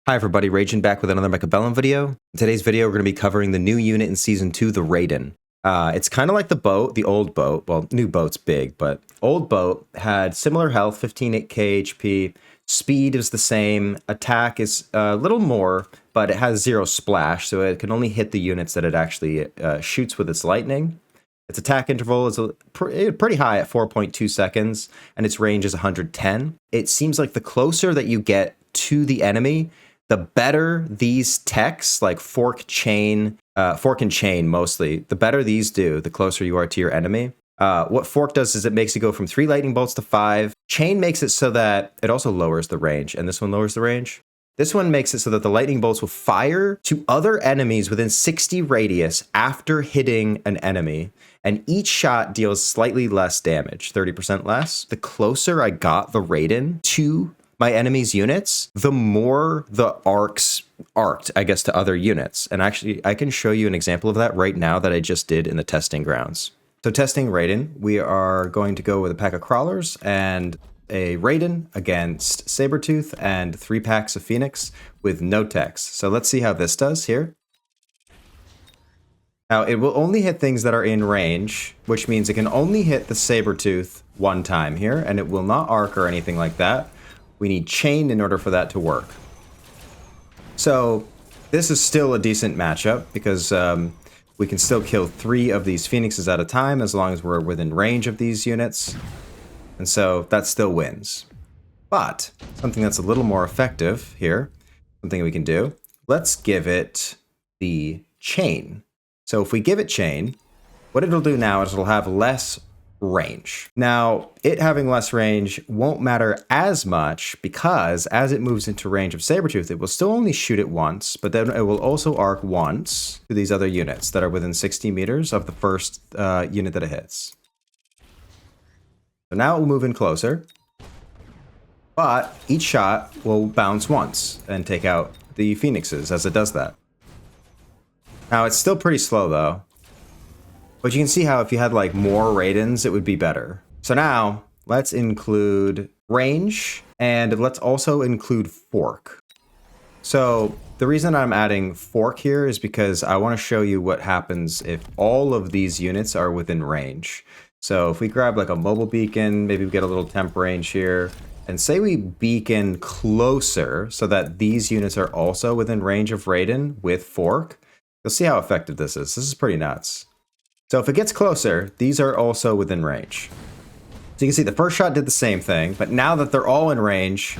Hi everybody, Raiden back with another Mechabellum video. In today's video, we're going to be covering the new unit in Season 2, the Raiden. It's kind of like the boat, the old boat. Well, new boat's big, but old boat had similar health, 15k HP. Speed is the same. Attack is a little more, but it has 0 splash, so it can only hit the units that it actually shoots with its lightning. Its attack interval is pretty high at 4.2 seconds, and its range is 110. It seems like the closer that you get to the enemy, the better these techs, like fork and chain mostly, the better these do, the closer you are to your enemy. What fork does is it makes you go from 3 lightning bolts to 5. Chain makes it so that it also lowers the range, and this one lowers the range. This one makes it so that the lightning bolts will fire to other enemies within 60 radius after hitting an enemy, and each shot deals slightly less damage, 30% less. The closer I got the Raiden to my enemy's units, the more the arcs arced, I guess, to other units. And actually, I can show you an example of that right now that I just did in the testing grounds. So testing Raiden, we are going to go with a pack of crawlers and a Raiden against Sabretooth and 3 packs of Phoenix with no techs. So let's see how this does here. Now, it will only hit things that are in range, which means it can only hit the Sabretooth 1 time here, and it will not arc or anything like that. We need chain in order for that to work. So this is still a decent matchup because we can still kill 3 of these Phoenixes at a time as long as we're within range of these units. And so that still wins. But something that's a little more effective here, something we can do, let's give it the chain. So if we give it chain, what it'll do now is it'll have less range. Now, it having less range won't matter as much because as it moves into range of Sabretooth, it will still only shoot it once, but then it will also arc once to these other units that are within 60 meters of the first unit that it hits. So now it will move in closer, but each shot will bounce once and take out the Phoenixes as it does that. Now, it's still pretty slow though. But you can see how if you had like more Raidens, it would be better. So now let's include range and let's also include fork. So the reason I'm adding fork here is because I want to show you what happens if all of these units are within range. So if we grab like a mobile beacon, maybe we get a little temp range here, and say we beacon closer so that these units are also within range of Raiden with fork, you'll see how effective this is. This is pretty nuts. So if it gets closer, these are also within range. So you can see the first shot did the same thing, but now that they're all in range,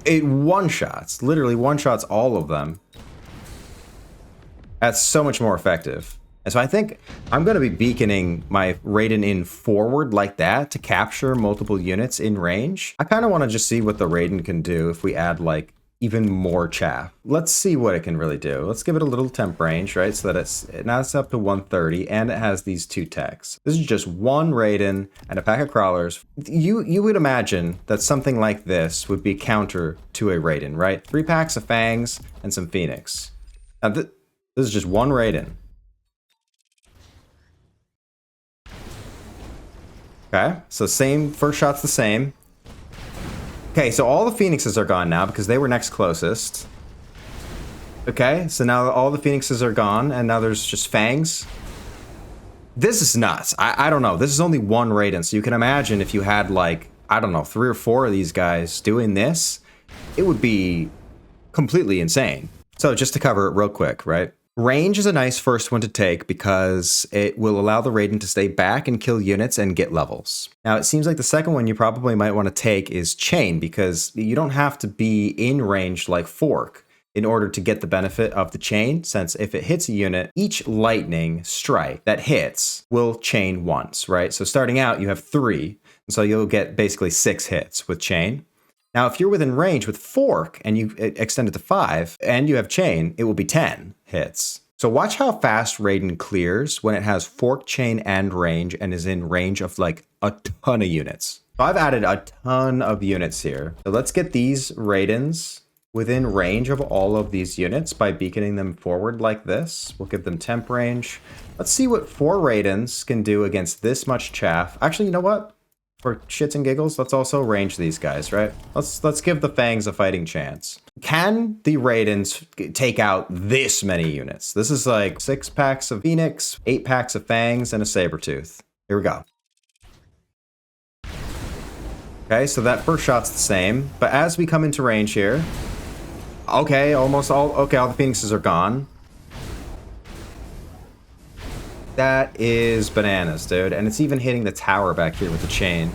it one-shots, literally one-shots all of them. That's so much more effective. And so I think I'm going to be beaconing my Raiden in forward like that to capture multiple units in range. I kind of want to just see what the Raiden can do if we add like even more chaff. Let's see what it can really do. Let's give it a little temp range, right? So that now it's up to 130 and it has these 2 techs. This is just 1 Raiden and a pack of crawlers. You would imagine that something like this would be counter to a Raiden, right? 3 packs of Fangs and some Phoenix. Now this is just 1 Raiden. Okay, so same, first shot's the same. Okay, so all the Phoenixes are gone now because they were next closest. Okay, so now all the Phoenixes are gone and now there's just Fangs. This is nuts. I don't know. This is only 1 Raiden, so you can imagine if you had like, I don't know, 3 or 4 of these guys doing this, it would be completely insane. So just to cover it real quick, right? Range is a nice first one to take because it will allow the Raiden to stay back and kill units and get levels. Now, it seems like the second one you probably might want to take is chain because you don't have to be in range like fork in order to get the benefit of the chain, since if it hits a unit, each lightning strike that hits will chain once, right? So starting out, you have 3, and so you'll get basically 6 hits with chain. Now, if you're within range with fork and you extend it to 5 and you have chain, it will be 10 hits. So watch how fast Raiden clears when it has fork, chain, and range and is in range of like a ton of units. So I've added a ton of units here. So let's get these Raidens within range of all of these units by beaconing them forward like this. We'll give them temp range. Let's see what 4 Raidens can do against this much chaff. Actually, you know what? For shits and giggles, let's also range these guys, right? Let's give the Fangs a fighting chance. Can the Raidens take out this many units? This is like 6 packs of Phoenix, 8 packs of Fangs, and a Sabretooth. Here we go. Okay, so that first shot's the same, but as we come into range here, okay, almost all, okay, all the Phoenixes are gone. That is bananas, dude. And it's even hitting the tower back here with the chain.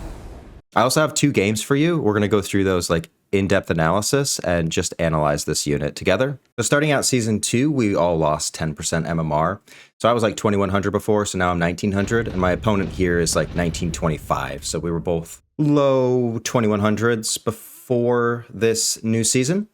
I also have 2 games for you. We're going to go through those like in-depth analysis and just analyze this unit together. So starting out season 2, we all lost 10% MMR. So I was like 2100 before, so now I'm 1900. And my opponent here is like 1925. So we were both low 2100s before this new season.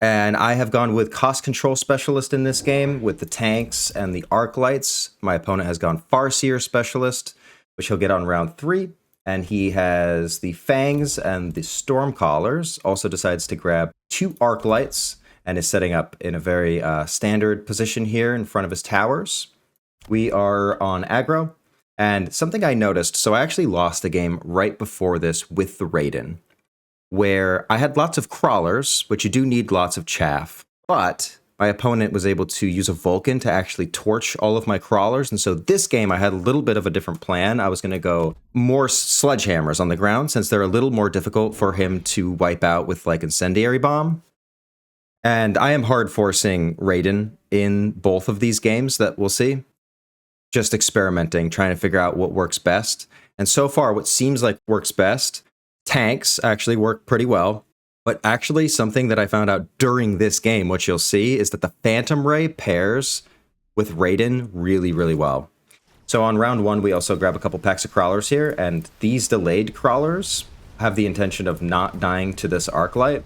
And I have gone with Cost Control Specialist in this game with the tanks and the arc lights. My opponent has gone Farseer Specialist, which he'll get on round 3. And he has the Fangs and the Storm Callers. Also decides to grab 2 arc lights and is setting up in a very standard position here in front of his towers. We are on aggro. And something I noticed, so I actually lost a game right before this with the Raiden, where I had lots of crawlers, which you do need lots of chaff, but my opponent was able to use a Vulcan to actually torch all of my crawlers. And so this game, I had a little bit of a different plan. I was going to go more sledgehammers on the ground, since they're a little more difficult for him to wipe out with like Incendiary Bomb. And I am hard forcing Raiden in both of these games that we'll see. Just experimenting, trying to figure out what works best. And so far, what seems like works best, tanks actually work pretty well, but actually something that I found out during this game, which you'll see, is that the Phantom Ray pairs with Raiden really, really well. So on round 1, we also grab a couple packs of crawlers here, and these delayed crawlers have the intention of not dying to this arc light.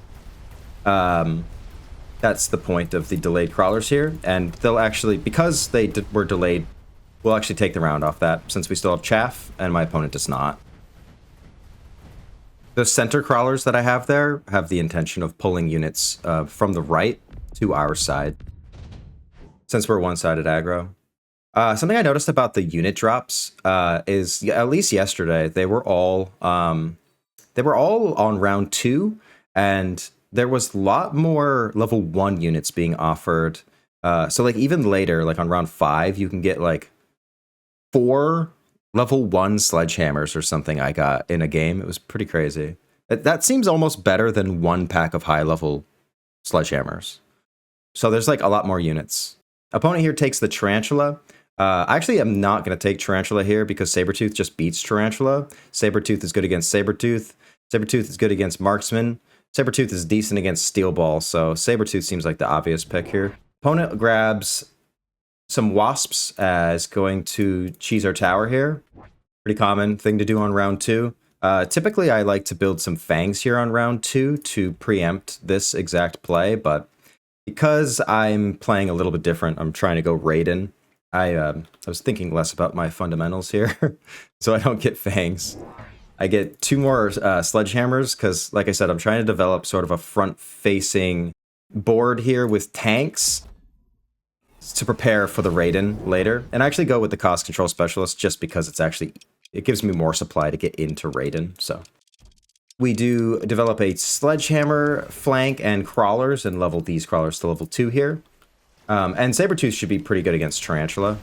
That's the point of the delayed crawlers here, and they'll actually, because they were delayed, we'll actually take the round off that, since we still have chaff, and my opponent does not. The center crawlers that I have there have the intention of pulling units from the right to our side, since we're one-sided aggro. Something I noticed about the unit drops is, at least yesterday, they were all on round 2, and there was a lot more level 1 units being offered. So like even later, like on round 5, you can get like 4 level 1 sledgehammers or something I got in a game. It was pretty crazy. That seems almost better than 1 pack of high level sledgehammers. So there's like a lot more units. Opponent here takes the Tarantula. I actually am not going to take Tarantula here because Sabretooth just beats Tarantula. Sabretooth is good against Sabretooth. Sabretooth is good against Marksman. Sabretooth is decent against Steel Ball, so Sabretooth seems like the obvious pick here. Opponent grabs some Wasps as going to cheese our tower here. Pretty common thing to do on round 2. Typically, I like to build some Fangs here on round 2 to preempt this exact play, but because I'm playing a little bit different, I'm trying to go Raiden. I was thinking less about my fundamentals here, so I don't get Fangs. I get 2 more sledgehammers because, like I said, I'm trying to develop sort of a front-facing board here with tanks to prepare for the Raiden later. And I actually go with the Cost Control Specialist just because it gives me more supply to get into Raiden. So we do develop a Sledgehammer flank and crawlers and level these crawlers to level 2 here. And Sabretooth should be pretty good against Tarantula.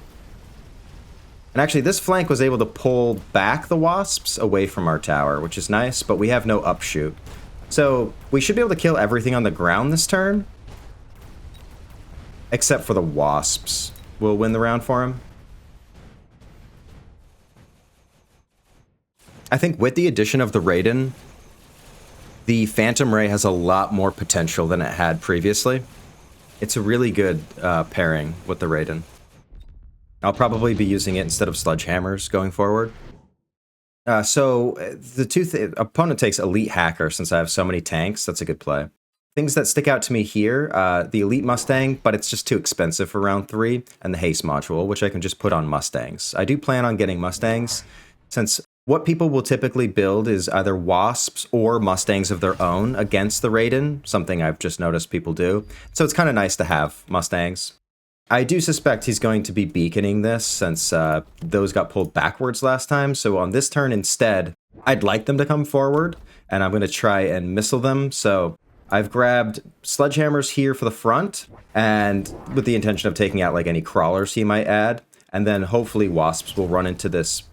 And actually, this flank was able to pull back the Wasps away from our tower, which is nice, but we have no upshoot. So we should be able to kill everything on the ground this turn, except for the Wasps. We'll win the round for him. I think with the addition of the Raiden, the Phantom Ray has a lot more potential than it had previously. It's a really good pairing with the Raiden. I'll probably be using it instead of sledgehammers going forward. So the opponent takes Elite Hacker since I have so many tanks. That's a good play. Things that stick out to me here, the Elite Mustang, but it's just too expensive for round 3, and the Haste module, which I can just put on Mustangs. I do plan on getting Mustangs, since what people will typically build is either Wasps or Mustangs of their own against the Raiden, something I've just noticed people do. So it's kind of nice to have Mustangs. I do suspect he's going to be beaconing this, since those got pulled backwards last time. So on this turn instead, I'd like them to come forward, and I'm going to try and missile them. So I've grabbed sledgehammers here for the front, and with the intention of taking out like any crawlers he might add. And then hopefully wasps will run into this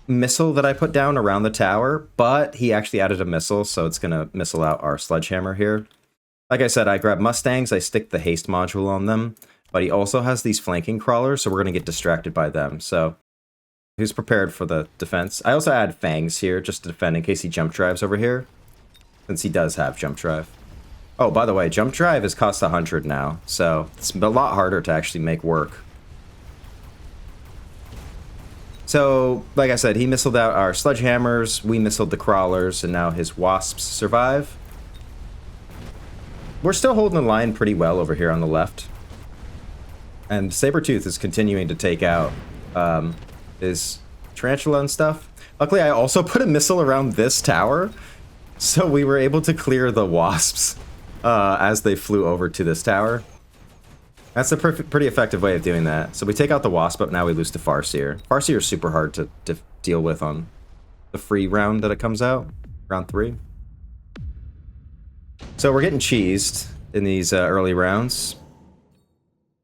missile that I put down around the tower, but he actually added a missile, so it's going to missile out our sledgehammer here. Like I said, I grab Mustangs, I stick the haste module on them, but he also has these flanking crawlers, so we're going to get distracted by them. So he's prepared for the defense. I also add fangs here just to defend in case he jump drives over here, since he does have jump drive. Oh, by the way, jump drive is cost 100 now, so it's a lot harder to actually make work. So, like I said, he missiled out our sledgehammers, we missiled the crawlers, and now his wasps survive. We're still holding the line pretty well over here on the left. And Sabretooth is continuing to take out his tarantula and stuff. Luckily, I also put a missile around this tower, so we were able to clear the wasps as they flew over to this tower. That's a pretty effective way of doing that. So we take out the wasp, but now we lose to Farseer. Farseer is super hard to deal with on the free round that it comes out, round 3. So we're getting cheesed in these early rounds.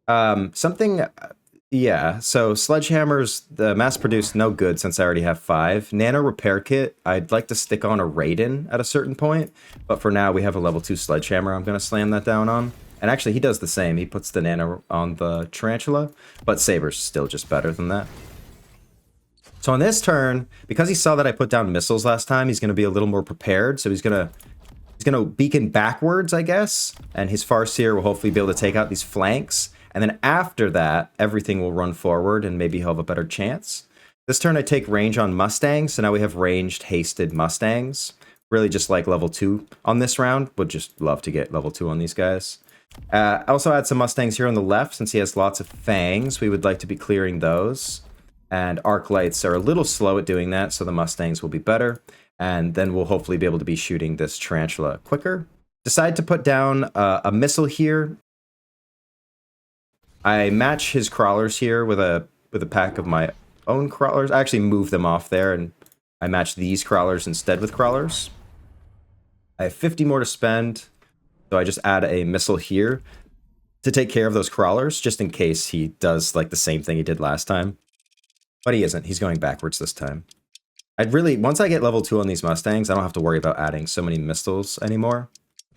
Yeah, so sledgehammers, the mass-produced, no good since I already have 5. Nano repair kit, I'd like to stick on a Raiden at a certain point, but for now we have a level 2 sledgehammer I'm going to slam that down on. And actually, he does the same. He puts the nano on the tarantula, but Saber's still just better than that. So on this turn, because he saw that I put down missiles last time, he's going to be a little more prepared. So he's going to beacon backwards, I guess, and his Farseer will hopefully be able to take out these flanks. And then after that, everything will run forward, and maybe he'll have a better chance. This turn, I take range on Mustangs, so now we have ranged, hasted Mustangs. Really just like level 2 on this round. Would just love to get level 2 on these guys. I also add some Mustangs here on the left, since he has lots of fangs. We would like to be clearing those. And arc lights are a little slow at doing that, so the Mustangs will be better. And then we'll hopefully be able to be shooting this tarantula quicker. Decide to put down a missile here. I match his crawlers here with a pack of my own crawlers. I actually move them off there, and I match these crawlers instead with crawlers. I have 50 more to spend. So I just add a missile here to take care of those crawlers, just in case he does like the same thing he did last time. But he isn't. He's going backwards this time. Once I get level 2 on these Mustangs, I don't have to worry about adding so many missiles anymore.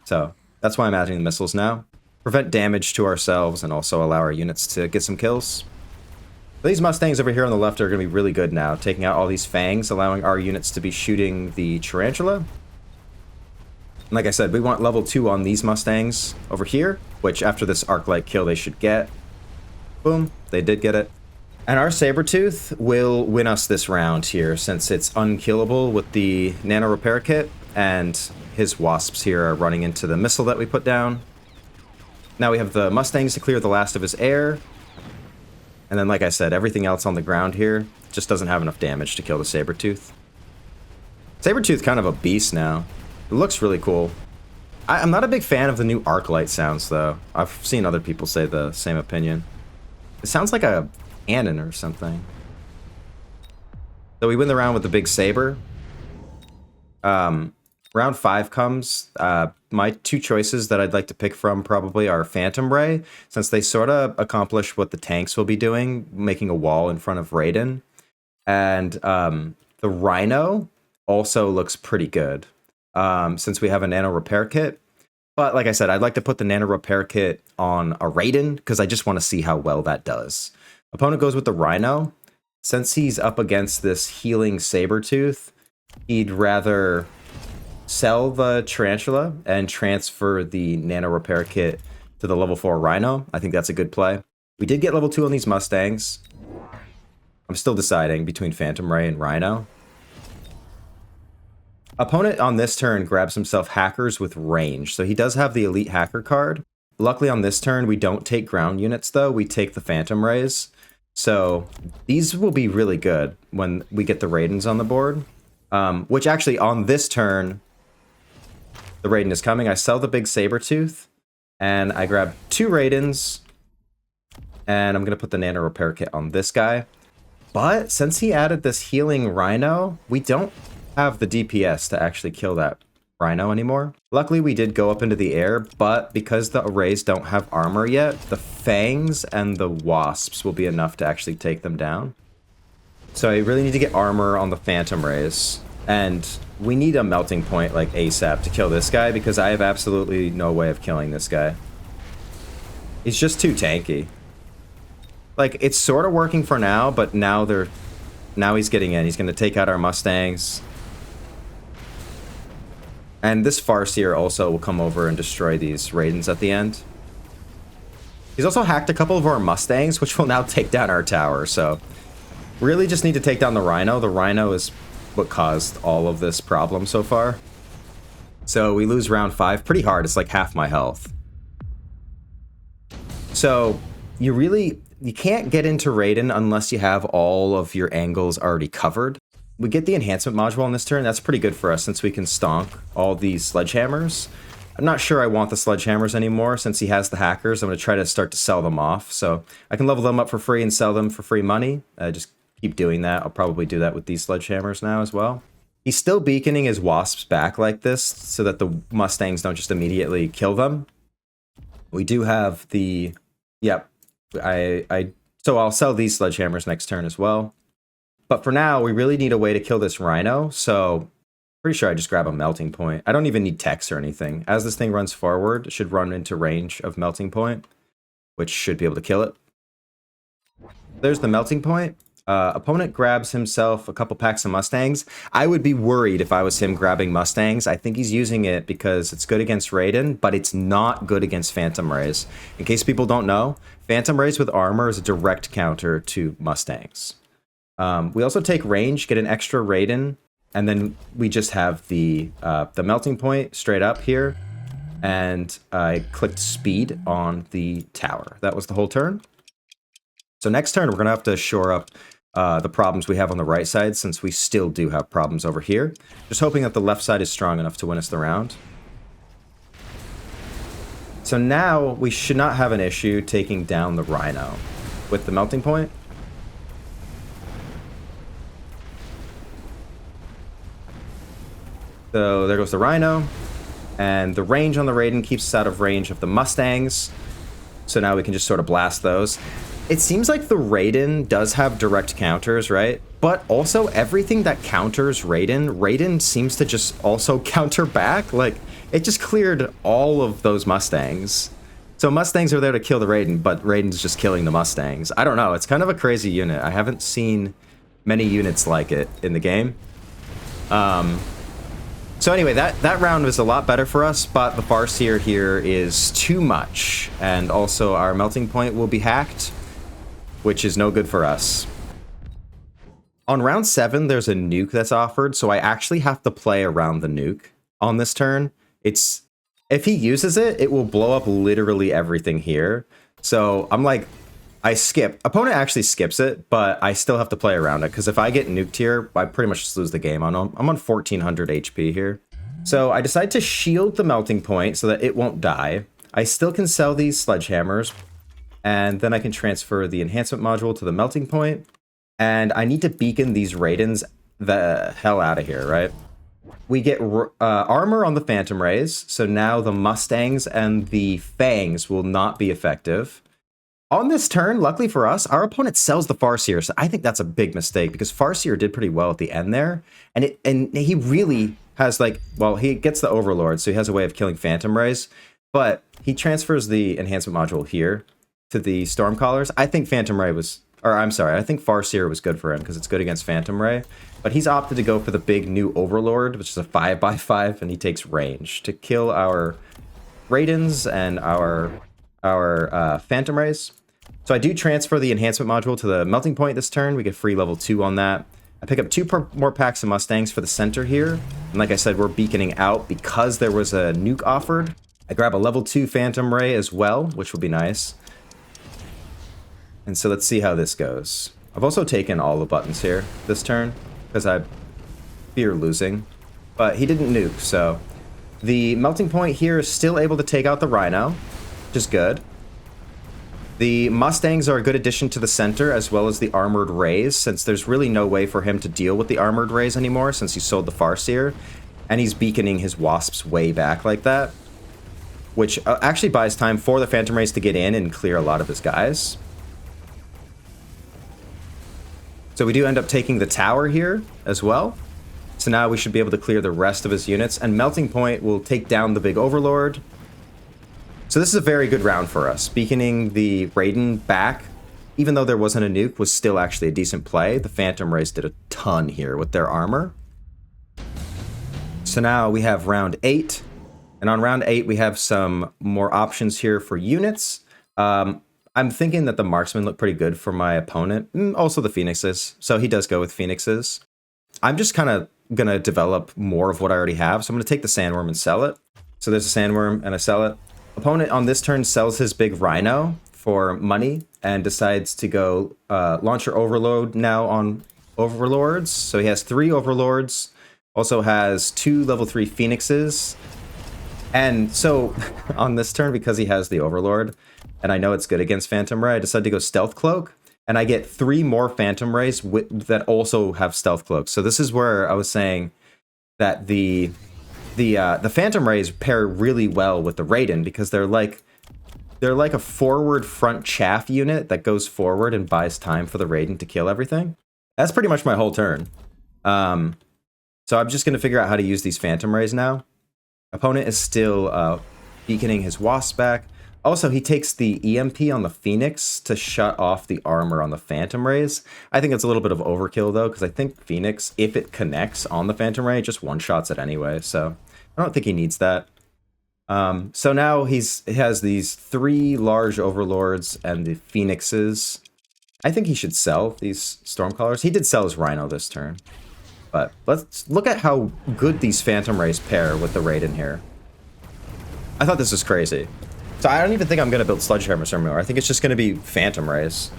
So that's why I'm adding the missiles now. Prevent damage to ourselves and also allow our units to get some kills. These Mustangs over here on the left are going to be really good now, taking out all these fangs, allowing our units to be shooting the tarantula. Like I said, we want level 2 on these Mustangs over here, which after this arc-light kill they should get. Boom, they did get it. And our Sabretooth will win us this round here, since it's unkillable with the nano repair kit, and his wasps here are running into the missile that we put down. Now we have the Mustangs to clear the last of his air. And then, like I said, everything else on the ground here just doesn't have enough damage to kill the Sabretooth. Sabretooth kind of a beast now. It looks really cool. I'm not a big fan of the new arc light sounds, though. I've seen other people say the same opinion. It sounds like a cannon or something. So we win the round with the big saber. Round 5 comes. My 2 choices that I'd like to pick from probably are Phantom Ray, since they sort of accomplish what the tanks will be doing, making a wall in front of Raiden. And the Rhino also looks pretty good. Since we have a nano repair kit. But like I said, I'd like to put the nano repair kit on a Raiden, because I just want to see how well that does. Opponent goes with the Rhino. Since he's up against this healing Sabretooth, he'd rather sell the tarantula and transfer the nano repair kit to the level 4 Rhino. I think that's a good play. We did get level 2 on these Mustangs. I'm still deciding between Phantom Ray and Rhino. Opponent on this turn grabs himself hackers with range, so he does have the elite hacker card. Luckily on this turn we don't take ground units though, we take the Phantom Rays. So these will be really good when we get the Raidens on the board. Which actually on this turn, the Raiden is coming. I sell the big Sabretooth, and I grab 2 Raidens, and I'm going to put the nano repair kit on this guy. But since he added this healing Rhino, we don't have the DPS to actually kill that Rhino anymore. Luckily, we did go up into the air, but because the arrays don't have armor yet, the Fangs and the Wasps will be enough to actually take them down. So I really need to get armor on the Phantom Rays. And we need a melting point like ASAP to kill this guy because I have absolutely no way of killing this guy. He's just too tanky. Like, it's sort of working for now, but now he's getting in. He's going to take out our Mustangs. And this Farseer also will come over and destroy these Raidens at the end. He's also hacked a couple of our Mustangs, which will now take down our tower, so really just need to take down the Rhino. The Rhino is what caused all of this problem so far. So we lose round 5 pretty hard. It's like half my health. So you can't get into Raiden unless you have all of your angles already covered. We get the enhancement module on this turn. That's pretty good for us since we can stonk all these sledgehammers. I'm not sure I want the sledgehammers anymore since he has the hackers. I'm going to try to start to sell them off. So I can level them up for free and sell them for free money. Just keep doing that. I'll probably do that with these sledgehammers now as well. He's still beaconing his Wasps back like this so that the Mustangs don't just immediately kill them. We do have the... Yep. So I'll sell these sledgehammers next turn as well. But for now, we really need a way to kill this Rhino, so pretty sure I just grab a melting point. I don't even need techs or anything. As this thing runs forward, it should run into range of melting point, which should be able to kill it. There's the melting point. Opponent grabs himself a couple packs of Mustangs. I would be worried if I was him grabbing Mustangs. I think he's using it because it's good against Raiden, but it's not good against Phantom Rays. In case people don't know, Phantom Rays with armor is a direct counter to Mustangs. We also take range, get an extra Raiden, and then we just have the melting point straight up here. And I clicked speed on the tower. That was the whole turn. So next turn, we're going to have to shore up the problems we have on the right side, since we still do have problems over here. Just hoping that the left side is strong enough to win us the round. So now we should not have an issue taking down the Rhino with the melting point. So there goes the Rhino, and the range on the Raiden keeps us out of range of the Mustangs. So now we can just sort of blast those. It seems like the Raiden does have direct counters, right? But also everything that counters Raiden seems to just also counter back. Like, it just cleared all of those Mustangs. So Mustangs are there to kill the Raiden, but Raiden's just killing the Mustangs. I don't know, it's kind of a crazy unit. I haven't seen many units like it in the game. So anyway, that round was a lot better for us, but the Farseer here is too much. And also our melting point will be hacked, which is no good for us. On round 7, there's a nuke that's offered, so I actually have to play around the nuke on this turn. If he uses it, it will blow up literally everything here. So I'm like, I skip. Opponent actually skips it, but I still have to play around it, because if I get nuked here, I pretty much just lose the game. I'm on 1400 HP here. So I decide to shield the melting point so that it won't die. I still can sell these sledgehammers, and then I can transfer the enhancement module to the melting point. And I need to beacon these Raidens the hell out of here, right? We get armor on the Phantom Rays, so now the Mustangs and the Fangs will not be effective. On this turn, luckily for us, our opponent sells the Farseer, so I think that's a big mistake, because Farseer did pretty well at the end there, and he really has, like, well, he gets the Overlord, so he has a way of killing Phantom Rays, but he transfers the enhancement module here to the Stormcallers. I think Phantom Ray was, or I'm sorry, I think Farseer was good for him, because it's good against Phantom Ray, but he's opted to go for the big new Overlord, which is a 5x5, and he takes range to kill our Raidens and our Phantom Rays. So I do transfer the enhancement module to the melting point this turn. We get free level 2 on that. I pick up 2 more packs of Mustangs for the center here. And like I said, we're beaconing out because there was a nuke offered. I grab a level 2 Phantom Ray as well, which will be nice. And so let's see how this goes. I've also taken all the buttons here this turn because I fear losing. But he didn't nuke, so the melting point here is still able to take out the Rhino, which is good. The Mustangs are a good addition to the center, as well as the Armored Rays, since there's really no way for him to deal with the Armored Rays anymore, since he sold the Farseer, and he's beaconing his Wasps way back like that, which actually buys time for the Phantom Rays to get in and clear a lot of his guys. So we do end up taking the tower here as well. So now we should be able to clear the rest of his units, and Melting Point will take down the big Overlord. So this is a very good round for us. Beaconing the Raiden back, even though there wasn't a nuke, was still actually a decent play. The Phantom Rays did a ton here with their armor. So now we have round 8. And on round 8, we have some more options here for units. I'm thinking that the Marksmen look pretty good for my opponent, and also the Phoenixes. So he does go with Phoenixes. I'm just kind of going to develop more of what I already have. So I'm going to take the Sandworm and sell it. So there's a Sandworm, and I sell it. Opponent on this turn sells his big Rhino for money and decides to go Launcher Overload now on Overlords. So he has 3 Overlords, also has 2 level 3 Phoenixes. And so on this turn, because he has the Overlord, and I know it's good against Phantom Ray, I decided to go Stealth Cloak, and I get 3 more Phantom Rays that also have Stealth Cloak. So this is where I was saying that the Phantom Rays pair really well with the Raiden, because they're like a forward front chaff unit that goes forward and buys time for the Raiden to kill everything. That's pretty much my whole turn. So I'm just going to figure out how to use these Phantom Rays now. Opponent is still beaconing his Wasp back. Also, he takes the EMP on the Phoenix to shut off the armor on the Phantom Rays. I think it's a little bit of overkill, though, because I think Phoenix, if it connects on the Phantom Ray, just one-shots it anyway. So I don't think he needs that. So now he has these 3 large Overlords and the Phoenixes. I think he should sell these Stormcallers. He did sell his Rhino this turn. But let's look at how good these Phantom Rays pair with the Raiden here. I thought this was crazy. So I don't even think I'm going to build Sledgehammers anymore. I think it's just going to be Phantom Rays.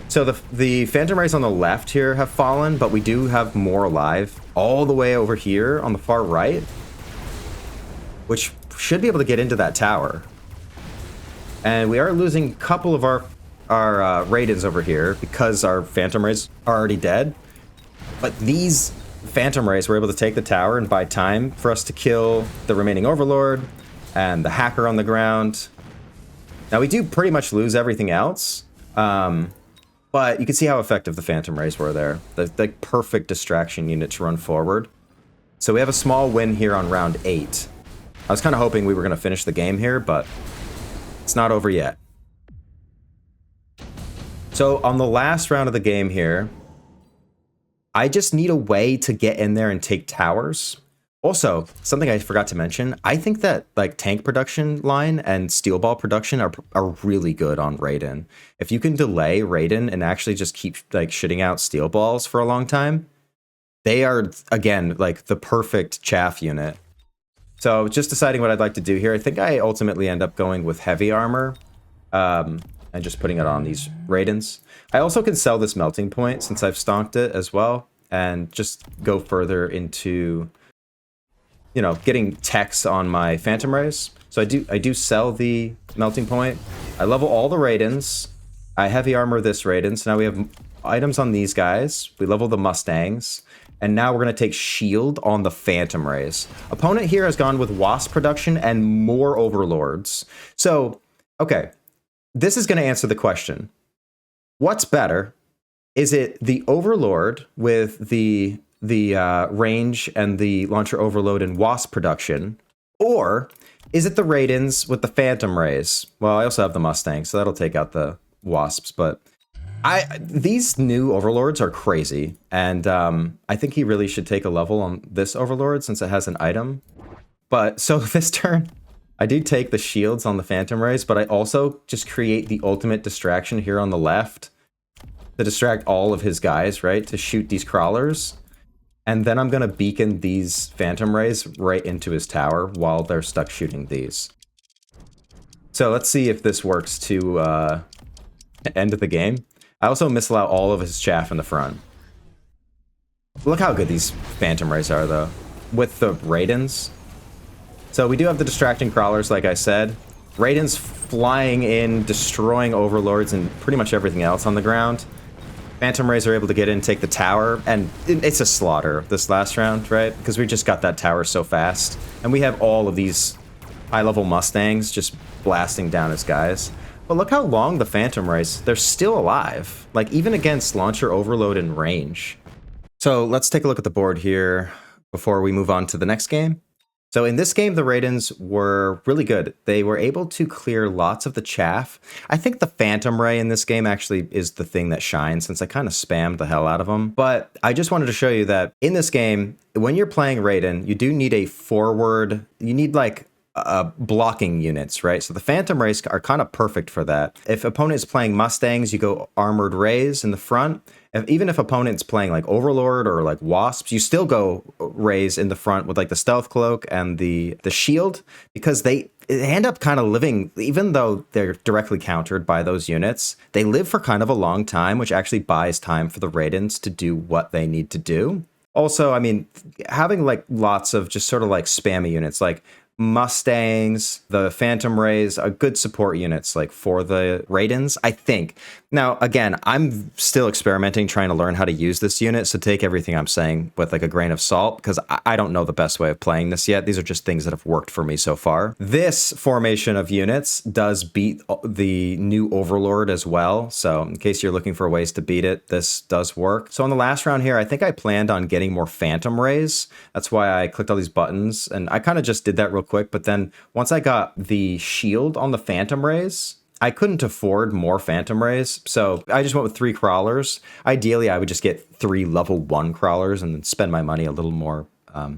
So the Phantom Rays on the left here have fallen, but we do have more alive all the way over here on the far right, which should be able to get into that tower. And we are losing a couple of our Raidens over here because our Phantom Rays are already dead. But these Phantom Rays were able to take the tower and buy time for us to kill the remaining Overlord and the Hacker on the ground. Now we do pretty much lose everything else, but you can see how effective the Phantom Rays were there. The perfect distraction unit to run forward. So we have a small win here on round 8. I was kind of hoping we were going to finish the game here, but it's not over yet. So on the last round of the game here, I just need a way to get in there and take towers. Also, something I forgot to mention, I think that like tank production line and steel ball production are really good on Raiden. If you can delay Raiden and actually just keep like shitting out steel balls for a long time, they are, again, like the perfect chaff unit. So just deciding what I'd like to do here, I think I ultimately end up going with heavy armor. And just putting it on these Raidens. I also can sell this Melting Point since I've stonked it as well, and just go further into, you know, getting techs on my Phantom Rays. So I do sell the Melting Point. I level all the Raidens. I heavy armor this Raiden. So now we have items on these guys. We level the Mustangs. And now we're going to take shield on the Phantom Rays. Opponent here has gone with Wasp production and more Overlords. So, okay. This is going to answer the question. What's better? Is it the Overlord with the range and the Launcher Overload and Wasp production? Or is it the Raidens with the Phantom Rays? Well, I also have the Mustang, so that'll take out the Wasps. But these new Overlords are crazy. And I think he really should take a level on this Overlord since it has an item. But so this turn, I do take the shields on the Phantom Rays, but I also just create the ultimate distraction here on the left to distract all of his guys, right? To shoot these crawlers. And then I'm going to beacon these Phantom Rays right into his tower while they're stuck shooting these. So let's see if this works to end the game. I also misallow all of his chaff in the front. Look how good these Phantom Rays are, though, with the Raidens. So we do have the distracting crawlers, like I said. Raiden's flying in, destroying overlords and pretty much everything else on the ground. Phantom Rays are able to get in, take the tower, and it's a slaughter this last round, right? Because we just got that tower so fast. And we have all of these high-level Mustangs just blasting down his guys. But look how long the Phantom Rays, they're still alive. Like, even against Launcher Overload in range. So let's take a look at the board here before we move on to the next game. So in this game, the Raidens were really good. They were able to clear lots of the chaff. I think the Phantom Ray in this game actually is the thing that shines, since I kind of spammed the hell out of them. But I just wanted to show you that in this game, when you're playing Raiden, you do need a forward, you need like blocking units, right? So the Phantom Rays are kind of perfect for that. If opponent is playing Mustangs, you go Armored Rays in the front. Even if opponent's playing like Overlord or like Wasps, you still go Rays in the front with like the Stealth Cloak and the shield, because they end up kind of living, even though they're directly countered by those units, they live for kind of a long time, which actually buys time for the Raidens to do what they need to do. Also, I mean, having like lots of just sort of like spammy units, like Mustangs, the Phantom Rays, are good support units like for the Raidens, I think. Now, again, I'm still experimenting, trying to learn how to use this unit, so take everything I'm saying with like a grain of salt, because I don't know the best way of playing this yet. These are just things that have worked for me so far. This formation of units does beat the new Overlord as well, so in case you're looking for ways to beat it, this does work. So in the last round here, I think I planned on getting more Phantom Rays. That's why I clicked all these buttons, and I kind of just did that real quick, but then once I got the shield on the Phantom Rays, I couldn't afford more Phantom Rays, so I just went with 3 crawlers. Ideally, I would just get 3 level 1 crawlers and then spend my money a little more,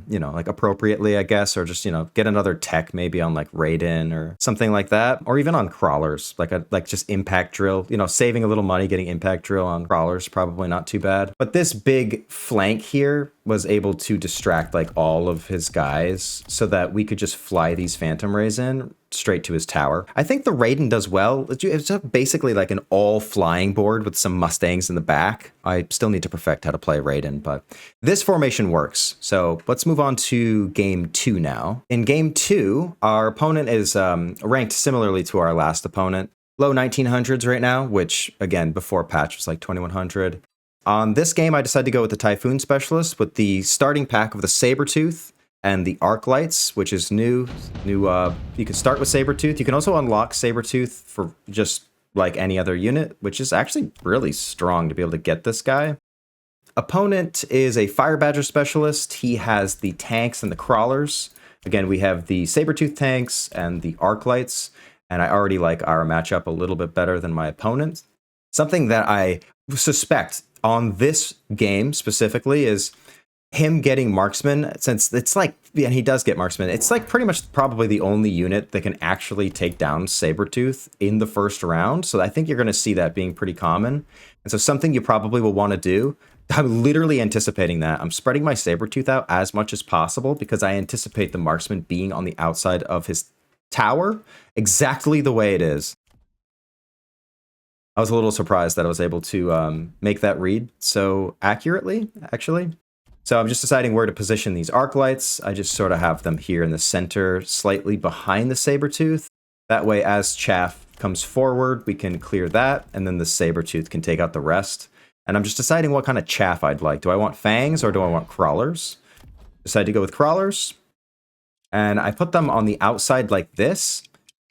you know, like appropriately, I guess, or just, you know, get another tech maybe on like Raiden or something like that, or even on crawlers, like just Impact Drill, you know, saving a little money, getting Impact Drill on crawlers, probably not too bad. But this big flank here was able to distract like all of his guys so that we could just fly these Phantom Rays in straight to his tower. I think the Raiden does well. It's basically like an all-flying board with some Mustangs in the back. I still need to perfect how to play Raiden, but this formation works. So let's move on to game 2 now. In game 2, our opponent is ranked similarly to our last opponent. Low 1900s right now, which, again, before patch was like 2100. On this game, I decided to go with the Typhoon Specialist with the starting pack of the Sabretooth and the Arc Lights, which is new. You can start with Sabretooth. You can also unlock Sabretooth for just like any other unit, which is actually really strong to be able to get this guy. Opponent is a Fire Badger Specialist. He has the tanks and the crawlers. Again, we have the Sabretooth tanks and the Arc Lights, and I already like our matchup a little bit better than my opponent. Something that I suspect on this game specifically is him getting Marksman, since it's like, and he does get Marksman, it's like pretty much probably the only unit that can actually take down Sabretooth in the first round. So I think you're going to see that being pretty common. And so something you probably will want to do, I'm literally anticipating that. I'm spreading my Sabretooth out as much as possible because I anticipate the Marksman being on the outside of his tower exactly the way it is. I was a little surprised that I was able to make that read so accurately, actually. So I'm just deciding where to position these Arc Lights. I just sort of have them here in the center, slightly behind the Sabretooth. That way, as chaff comes forward, we can clear that, and then the Sabretooth can take out the rest. And I'm just deciding what kind of chaff I'd like. Do I want fangs or do I want crawlers? Decided to go with crawlers. And I put them on the outside like this,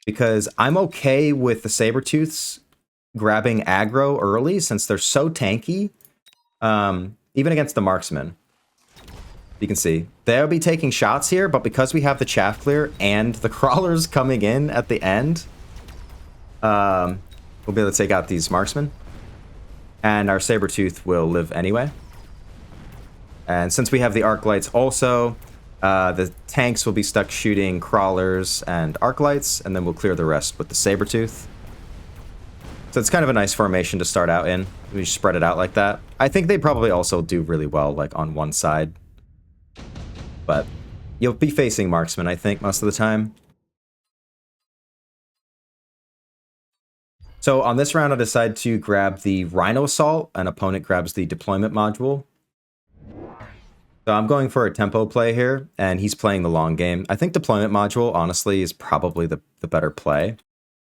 because I'm okay with the Sabretooths grabbing aggro early since they're so tanky, even against the Marksman. You can see they'll be taking shots here, but because we have the chaff clear and the crawlers coming in at the end, we'll be able to take out these Marksmen, and our Sabretooth will live anyway. And since we have the Arc Lights also, the tanks will be stuck shooting crawlers and Arc Lights, and then we'll clear the rest with the Sabretooth. So it's kind of a nice formation to start out in. We spread it out like that. I think they probably also do really well like on one side. But you'll be facing Marksman, I think, most of the time. So on this round, I decide to grab the Rhino Assault, and opponent grabs the Deployment Module. So I'm going for a tempo play here, and he's playing the long game. I think deployment module, honestly, is probably the better play.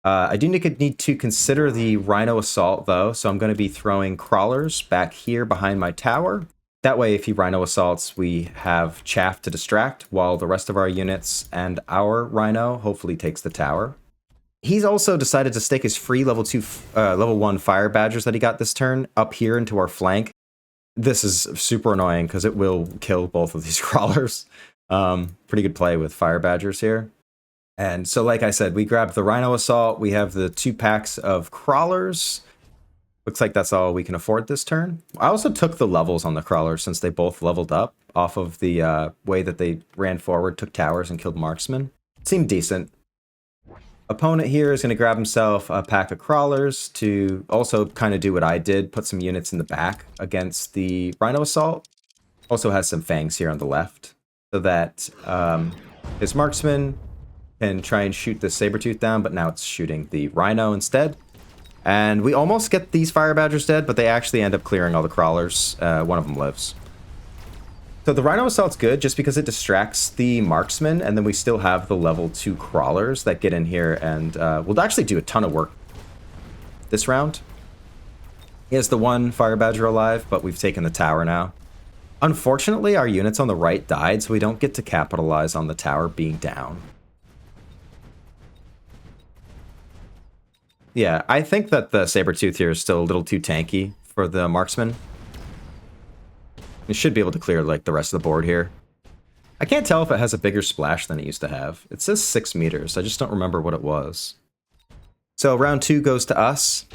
I do need to consider the Rhino Assault, though, so I'm going to be throwing crawlers back here behind my tower. That way, if he Rhino Assaults, we have Chaff to distract, while the rest of our units and our Rhino hopefully takes the tower. He's also decided to stick his free level 1 Fire Badgers that he got this turn up here into our flank. This is super annoying because it will kill both of these crawlers. Pretty good play with Fire Badgers here. And so, like I said, we grabbed the Rhino Assault. We have the 2 packs of crawlers. Looks like that's all we can afford this turn. I also took the levels on the crawlers since they both leveled up off of the way that they ran forward, took towers, and killed marksmen. Seemed decent. Opponent here is going to grab himself a pack of crawlers to also kind of do what I did, put some units in the back against the Rhino Assault. Also has some fangs here on the left so that his marksman can try and shoot the Sabertooth down, but now it's shooting the Rhino instead. And we almost get these Fire Badgers dead, but they actually end up clearing all the crawlers. One of them lives. So the Rhino Assault's good just because it distracts the marksman, and then we still have the level 2 crawlers that get in here and will actually do a ton of work this round. He has the 1 Fire Badger alive, but we've taken the tower now. Unfortunately, our units on the right died, so we don't get to capitalize on the tower being down. Yeah, I think that the Sabertooth here is still a little too tanky for the marksman. It should be able to clear like the rest of the board here. I can't tell if it has a bigger splash than it used to have. It says 6 meters. I just don't remember what it was. So round 2 goes to us.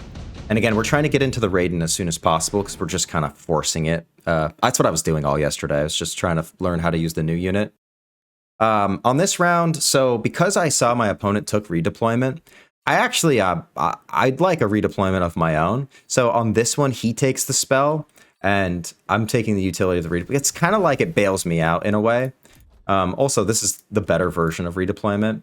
And again, we're trying to get into the Raiden as soon as possible because we're just kind of forcing it. That's what I was doing all yesterday. I was just trying to learn how to use the new unit. On this round, so because I saw my opponent took redeployment, I actually, I'd like a redeployment of my own. So on this one, he takes the spell. And I'm taking the utility of the redeployment. It's kind of like it bails me out in a way. Also, this is the better version of redeployment.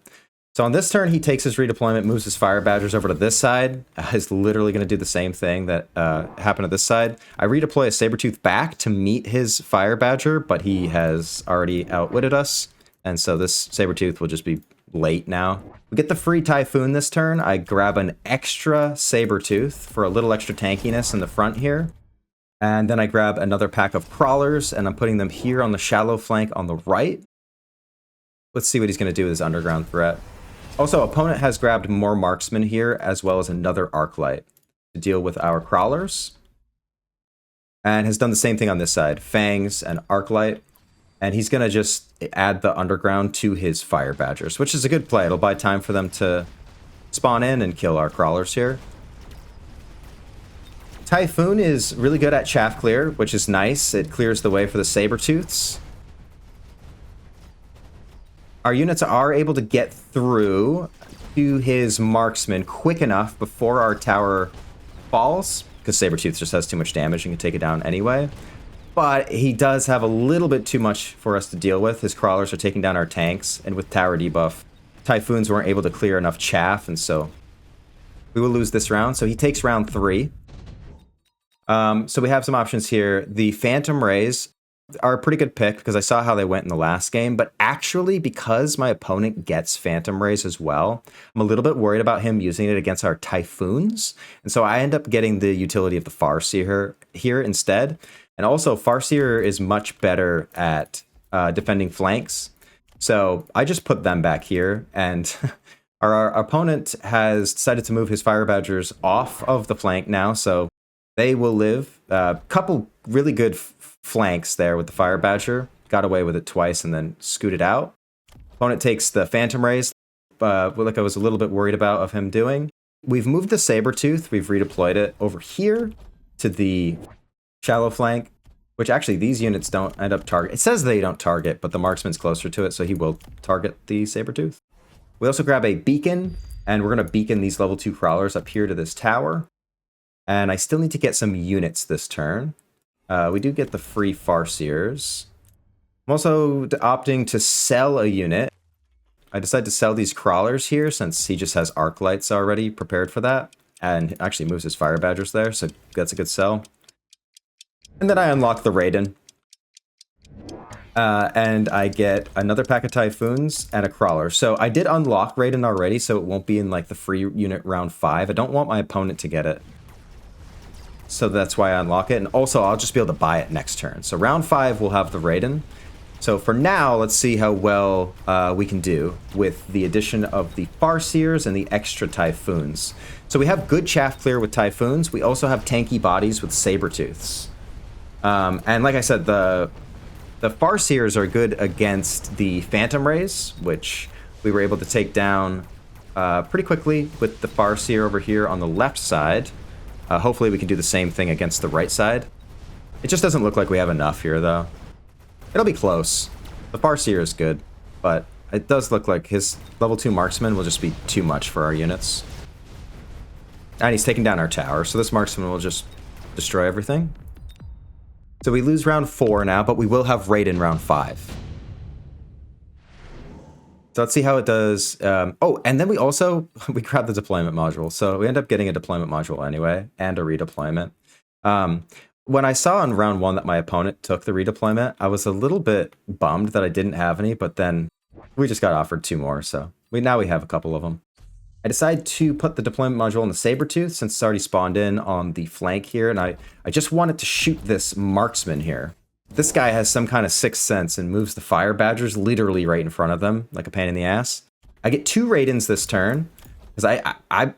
So on this turn, he takes his redeployment, moves his Fire Badgers over to this side. Is literally going to do the same thing that happened to this side. I redeploy a Sabertooth back to meet his Fire Badger, but he has already outwitted us. And so this Sabertooth will just be late now. We get the free Typhoon this turn. I grab an extra Sabertooth for a little extra tankiness in the front here. And then I grab another pack of crawlers, and I'm putting them here on the shallow flank on the right. Let's see what he's going to do with his underground threat. Also, opponent has grabbed more marksmen here, as well as another Arclight to deal with our crawlers. And has done the same thing on this side, Fangs and Arclight. And he's going to just add the underground to his Fire Badgers, which is a good play. It'll buy time for them to spawn in and kill our crawlers here. Typhoon is really good at chaff clear, which is nice. It clears the way for the Sabertooths. Our units are able to get through to his marksman quick enough before our tower falls, because Sabertooth just has too much damage and can take it down anyway. But he does have a little bit too much for us to deal with. His crawlers are taking down our tanks, and with tower debuff, Typhoons weren't able to clear enough chaff, and so we will lose this round. So he takes round 3. So we have some options here. The Phantom Rays are a pretty good pick because I saw how they went in the last game, but actually because my opponent gets Phantom Rays as well, I'm a little bit worried about him using it against our Typhoons, and so I end up getting the utility of the Farseer here instead. And also Farseer is much better at defending flanks, so I just put them back here, and our opponent has decided to move his Fire Badgers off of the flank now, so they will live. Couple really good flanks there with the Fire Badger. Got away with it twice and then scooted out. Opponent takes the Phantom Rays, like I was a little bit worried about of him doing. We've moved the Sabertooth. We've redeployed it over here to the shallow flank, which actually these units don't end up target. It says they don't target, but the marksman's closer to it, so he will target the Sabertooth. We also grab a beacon, and we're going to beacon these level 2 crawlers up here to this tower. And I still need to get some units this turn. We do get the free Farseers. I'm also opting to sell a unit. I decided to sell these crawlers here since he just has arc lights already prepared for that. And actually moves his Fire Badgers there, so that's a good sell. And then I unlock the Raiden. And I get another pack of Typhoons and a Crawler. So I did unlock Raiden already, so it won't be in like the free unit round 5. I don't want my opponent to get it. So that's why I unlock it. And also, I'll just be able to buy it next turn. So round 5, we'll have the Raiden. So for now, let's see how well we can do with the addition of the Farseers and the extra Typhoons. So we have good chaff clear with Typhoons. We also have tanky bodies with Sabertooths. And like I said, the Farseers are good against the Phantom Rays, which we were able to take down pretty quickly with the Farseer over here on the left side. Hopefully we can do the same thing against the right side. It just doesn't look like we have enough here, though. It'll be close. The Farseer is good, but it does look like his level 2 marksman will just be too much for our units. And he's taking down our tower, so this marksman will just destroy everything. So we lose round 4 now, but we will have Raiden round 5. So let's see how it does. Oh, and then we grabbed the deployment module. So we end up getting a deployment module anyway, and a redeployment. When I saw in round 1 that my opponent took the redeployment, I was a little bit bummed that I didn't have any, but then we just got offered 2 more, so now we have a couple of them. I decided to put the deployment module on the Sabertooth since it's already spawned in on the flank here, and I just wanted to shoot this marksman here. This guy has some kind of sixth sense and moves the fire badgers literally right in front of them, like a pain in the ass. I get 2 Raidens this turn, because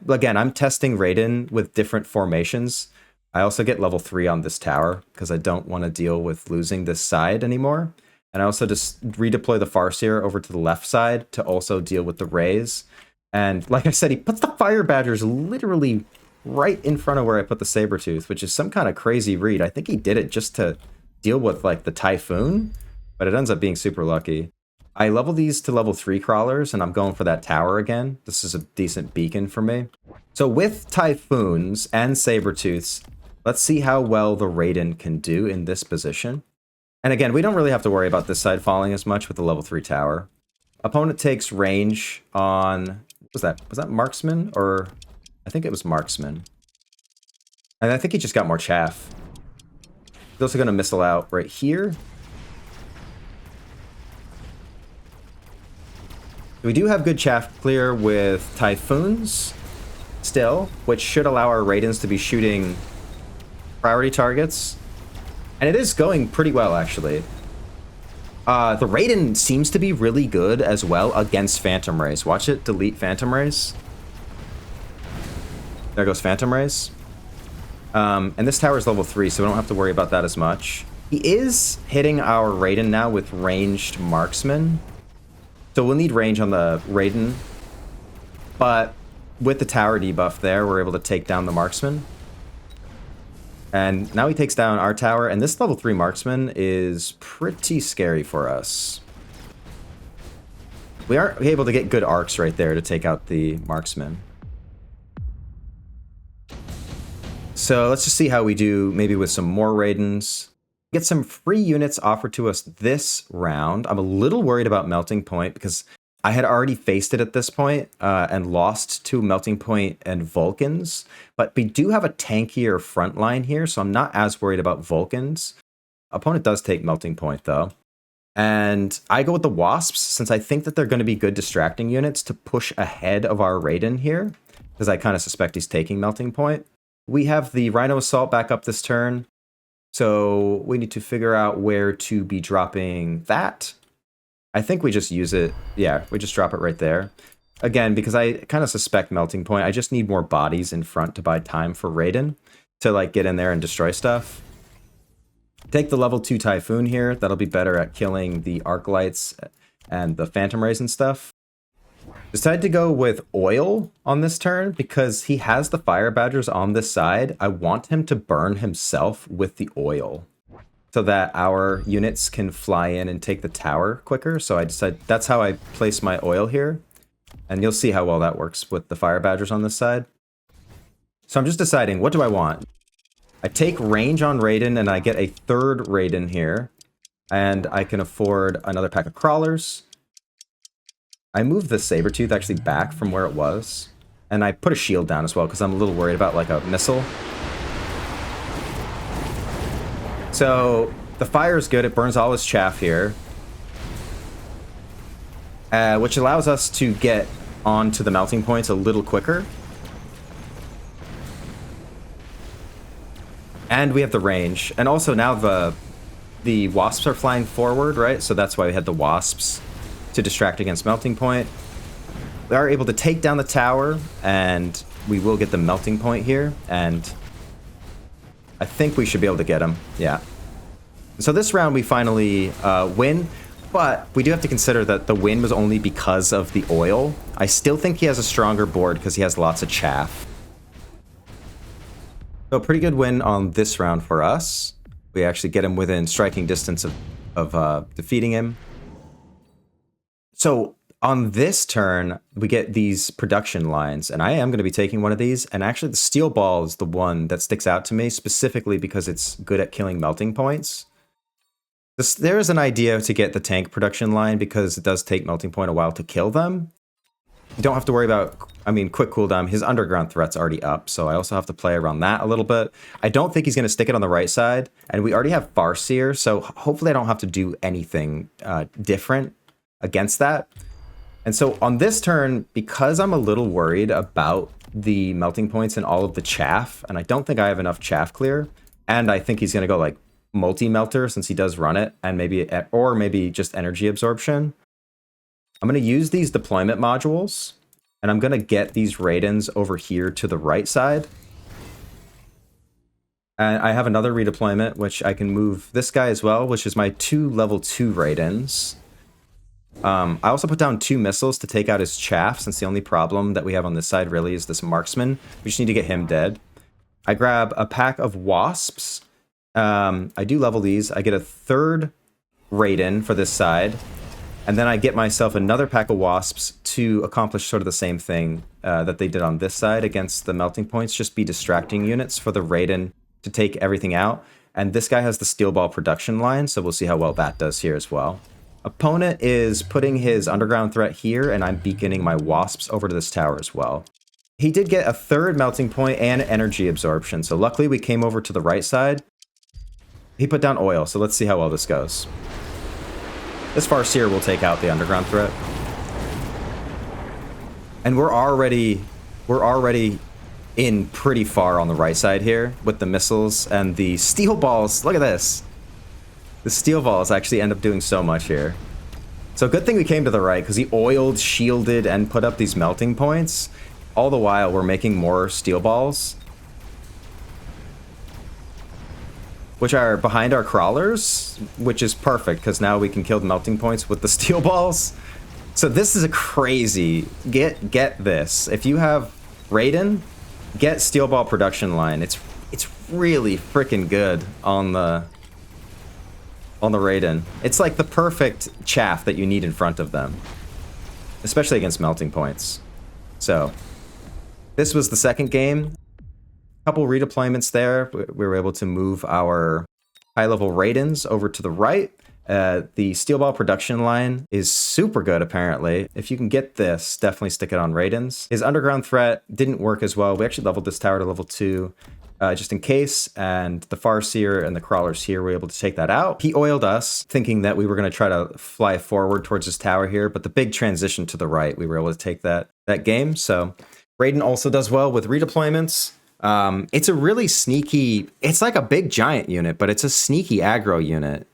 again, I'm testing Raiden with different formations. I also get level 3 on this tower, because I don't want to deal with losing this side anymore. And I also just redeploy the Farseer over to the left side to also deal with the Rays. And like I said, he puts the fire badgers literally right in front of where I put the Sabertooth, which is some kind of crazy read. I think he did it just to deal with like the Typhoon, but it ends up being super lucky. I level these to level 3 crawlers, and I'm going for that tower again. This is a decent beacon for me. So with Typhoons and Sabertooths, let's see how well the Raiden can do in this position. And again, we don't really have to worry about this side falling as much with the level 3 tower. Opponent takes range on... Was that Marksman? Or... I think it was Marksman. And I think he just got more chaff. He's also going to missile out right here. We do have good chaff clear with Typhoons still, which should allow our Raidens to be shooting priority targets. And it is going pretty well, actually. The Raiden seems to be really good as well against Phantom Rays. Watch it delete Phantom Rays. There goes Phantom Rays. And this tower is level 3, so we don't have to worry about that as much. He is hitting our Raiden now with ranged marksman. So we'll need range on the Raiden. But with the tower debuff there, we're able to take down the marksman. And now he takes down our tower, and this level 3 marksman is pretty scary for us. We aren't able to get good arcs right there to take out the marksman. So let's just see how we do maybe with some more Raidens. Get some free units offered to us this round. I'm a little worried about Melting Point because I had already faced it at this point and lost to Melting Point and Vulcans. But we do have a tankier front line here, so I'm not as worried about Vulcans. Opponent does take Melting Point, though. And I go with the Wasps, since I think that they're going to be good distracting units to push ahead of our Raiden here, because I kind of suspect he's taking Melting Point. We have the Rhino Assault back up this turn, so we need to figure out where to be dropping that. I think we just use it. Yeah, we just drop it right there. Again, because I kind of suspect Melting Point, I just need more bodies in front to buy time for Raiden to like get in there and destroy stuff. Take the level 2 Typhoon here. That'll be better at killing the Arc Lights and the Phantom Rays and stuff. Decided to go with Oil on this turn because he has the Fire Badgers on this side. I want him to burn himself with the oil so that our units can fly in and take the tower quicker. So I decided that's how I place my oil here. And you'll see how well that works with the Fire Badgers on this side. So I'm just deciding, what do I want? I take range on Raiden and I get a 3rd Raiden here. And I can afford another pack of crawlers. I moved the Sabertooth actually back from where it was. And I put a shield down as well because I'm a little worried about like a missile. So the fire is good. It burns all his chaff here. which allows us to get onto the melting points a little quicker. And we have the range. And also now the wasps are flying forward, right? So that's why we had the wasps to distract against melting point. We are able to take down the tower, and we will get the melting point here. And I think we should be able to get him. Yeah. So this round we finally win. But we do have to consider that the win was only because of the oil. I still think he has a stronger board because he has lots of chaff. So a pretty good win on this round for us. We actually get him within striking distance of defeating him. So on this turn, we get these production lines, and I am going to be taking one of these. And actually the steel ball is the one that sticks out to me specifically because it's good at killing melting points. There is an idea to get the tank production line because it does take melting point a while to kill them. You don't have to worry about, quick cooldown. His underground threat's already up, so I also have to play around that a little bit. I don't think he's going to stick it on the right side, and we already have Farseer, so hopefully I don't have to do anything different against that. And so on this turn, because I'm a little worried about the melting points and all of the chaff, and I don't think I have enough chaff clear, and I think he's going to go like multi-melter since he does run it, and maybe just energy absorption. I'm going to use these deployment modules, and I'm going to get these Raidens over here to the right side. And I have another redeployment, which I can move this guy as well, which is my 2 level 2 Raidens. I also put down 2 missiles to take out his chaff, since the only problem that we have on this side really is this marksman. We just need to get him dead. I grab a pack of wasps. I do level these. I get a 3rd Raiden for this side. And then I get myself another pack of wasps to accomplish sort of the same thing that they did on this side against the melting points. Just be distracting units for the Raiden to take everything out. And this guy has the steel ball production line, so we'll see how well that does here as well. Opponent is putting his underground threat here, and I'm beaconing my wasps over to this tower as well. He did get a 3rd melting point and energy absorption, so luckily we came over to the right side. He put down oil, so let's see how well this goes. This Farseer will take out the underground threat. And we're already in pretty far on the right side here with the missiles and the steel balls. Look at this. The steel balls actually end up doing so much here. So good thing we came to the right, because he oiled, shielded, and put up these melting points. All the while, we're making more steel balls, which are behind our crawlers, which is perfect, because now we can kill the melting points with the steel balls. So this is a crazy... Get this. If you have Raiden, get steel ball production line. It's really freaking good on the Raiden. It's like the perfect chaff that you need in front of them, especially against melting points. So this was the second game. Couple redeployments there. We were able to move our high-level Raidens over to the right. The steel ball production line is super good, apparently. If you can get this, definitely stick it on Raidens. His underground threat didn't work as well. We actually leveled this tower to level 2 just in case, and the Farseer and the crawlers here were able to take that out. He oiled us, thinking that we were going to try to fly forward towards his tower here, but the big transition to the right, we were able to take that game. So Raiden also does well with redeployments. It's a really sneaky, it's like a big giant unit, but it's a sneaky aggro unit.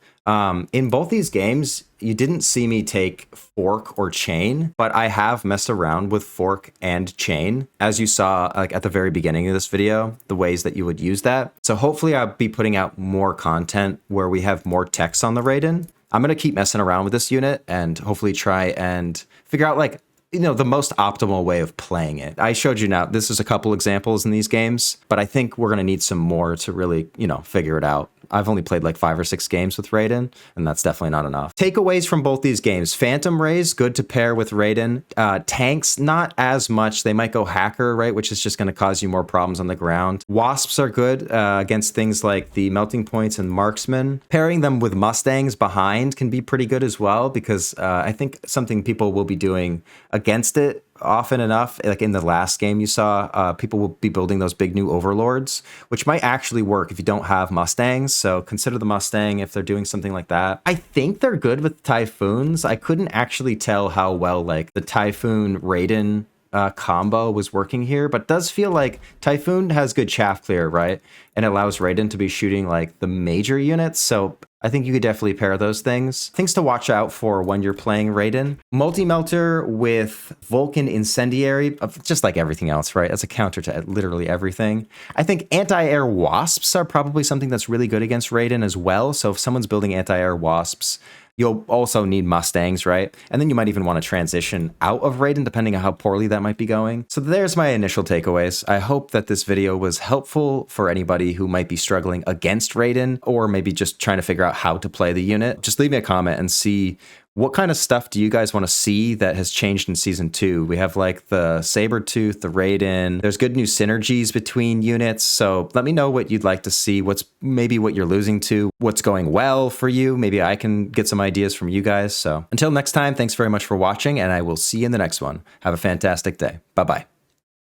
In both these games, you didn't see me take fork or chain, but I have messed around with fork and chain, as you saw like at the very beginning of this video, the ways that you would use that. So hopefully I'll be putting out more content where we have more text on the Raiden. I'm going to keep messing around with this unit and hopefully try and figure out like, the most optimal way of playing it. I showed you now, this is a couple examples in these games, but I think we're going to need some more to really, figure it out. I've only played like 5 or 6 games with Raiden, and that's definitely not enough. Takeaways from both these games. Phantom Rays, good to pair with Raiden. Tanks, not as much. They might go Hacker, right, which is just going to cause you more problems on the ground. Wasps are good against things like the Melting Points and Marksman. Pairing them with Mustangs behind can be pretty good as well, because I think something people will be doing against it often enough, like in the last game you saw, people will be building those big new overlords, which might actually work if you don't have Mustangs. So consider the Mustang if they're doing something like that. I think they're good with Typhoons. I couldn't actually tell how well like the Typhoon Raiden combo was working here, but it does feel like Typhoon has good chaff clear, right? And allows Raiden to be shooting like the major units. So I think you could definitely pair those things. Things to watch out for when you're playing Raiden. Multi-melter with Vulcan Incendiary, just like everything else, right? As a counter to literally everything. I think anti-air wasps are probably something that's really good against Raiden as well. So if someone's building anti-air wasps, you'll also need Mustangs, right? And then you might even want to transition out of Raiden depending on how poorly that might be going. So there's my initial takeaways. I hope that this video was helpful for anybody who might be struggling against Raiden or maybe just trying to figure out how to play the unit. Just leave me a comment and see what kind of stuff do you guys want to see that has changed in Season 2? We have like the Sabretooth, the Raiden. There's good new synergies between units. So let me know what you'd like to see. What's maybe what you're losing to, what's going well for you. Maybe I can get some ideas from you guys. So until next time, thanks very much for watching and I will see you in the next one. Have a fantastic day. Bye-bye.